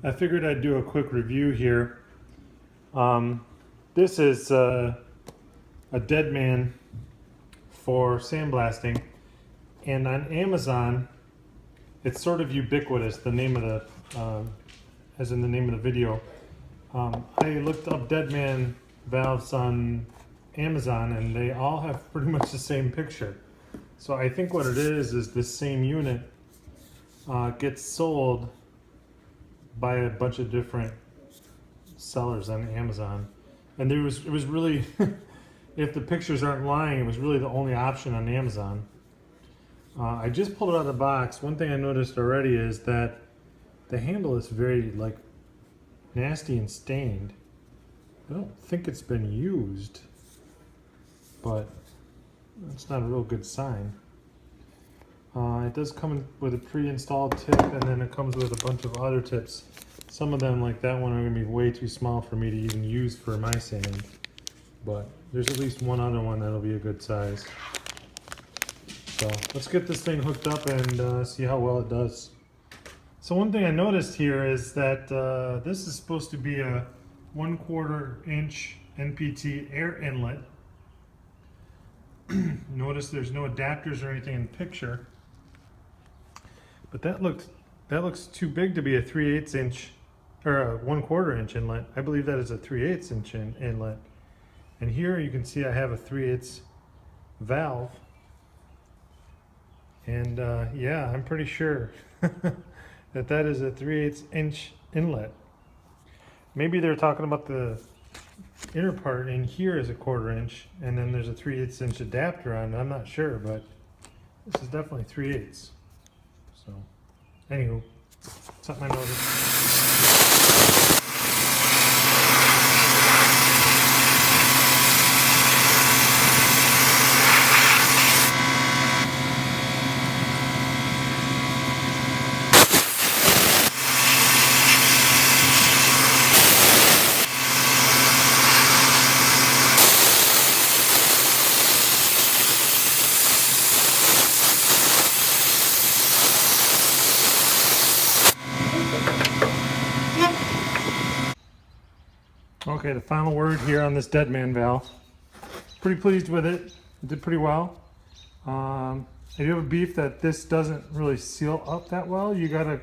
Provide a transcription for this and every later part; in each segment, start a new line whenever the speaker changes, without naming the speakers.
I figured I'd do a quick review here. This is a dead man for sandblasting, and on Amazon it's sort of Ubiquitous, the name of the as in the name of the video. I looked up dead man valves on Amazon and they all have pretty much the same picture. So I think what it is this same unit gets sold by a bunch of different sellers on Amazon, and it was really if the pictures aren't lying, it was really the only option on Amazon. I just pulled it out of the box. One thing I noticed already is that the handle is very like nasty and stained. I don't think it's been used, but that's not a real good sign. It does come with a pre-installed tip, and then it comes with a bunch of other tips. Some of them, like that one, are going to be way too small for me to even use for my sand, but there's at least one other one that'll be a good size. So let's get this thing hooked up and see how well it does. So one thing I noticed here is that this is supposed to be a 1/4 inch NPT air inlet. Notice there's no adapters or anything in the picture, but that looks too big to be a 3/8 inch or a 1/4 inch inlet. I believe that is a 3/8 inch inlet. And here you can see I have a 3/8 valve, and yeah, I'm pretty sure that is a 3/8 inch inlet. Maybe they're talking about the inner part in here is a 1/4 inch, and then there's a 3/8 inch adapter on it. I'm not sure, but this is definitely 3/8. So, anywho, something I noticed. Okay, the final word here on this dead man valve. Pretty pleased with it. It did pretty well. I do have a beef that this doesn't really seal up that well. You gotta,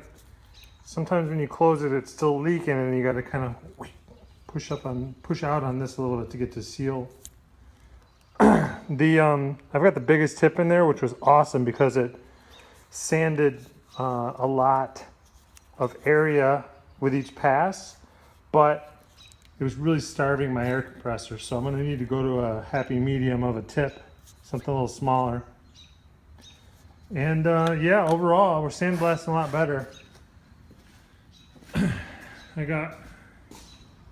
sometimes when you close it, it's still leaking, and you gotta kind of push out on this a little bit to get to seal. I've got the biggest tip in there, which was awesome because it sanded a lot of area with each pass, but it was really starving my air compressor, so I'm going to need to go to a happy medium of a tip, something a little smaller. And yeah, overall, we're sandblasting a lot better. I got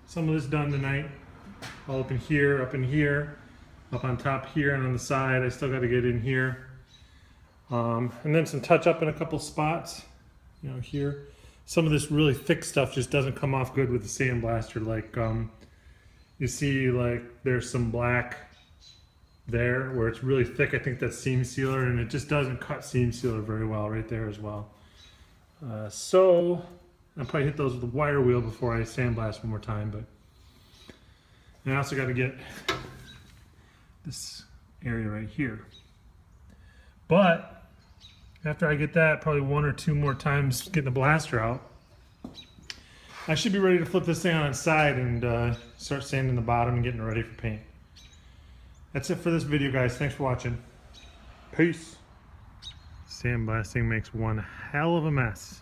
some of this done tonight, all up in here, up on top here, and on the side. I still got to get in here. And then some touch up in a couple spots, you know, here. Some of this really thick stuff just doesn't come off good with the sandblaster. Like you see, like there's some black there where it's really thick. I think that's seam sealer, and it just doesn't cut seam sealer very well right there as well. So I'll probably hit those with a wire wheel before I sandblast one more time. But and I also got to get this area right here. But after I get that, probably 1 or 2 more times getting the blaster out, I should be ready to flip this thing on its side and start sanding the bottom and getting it ready for paint. That's it for this video, guys. Thanks for watching. Peace. Sandblasting makes one hell of a mess.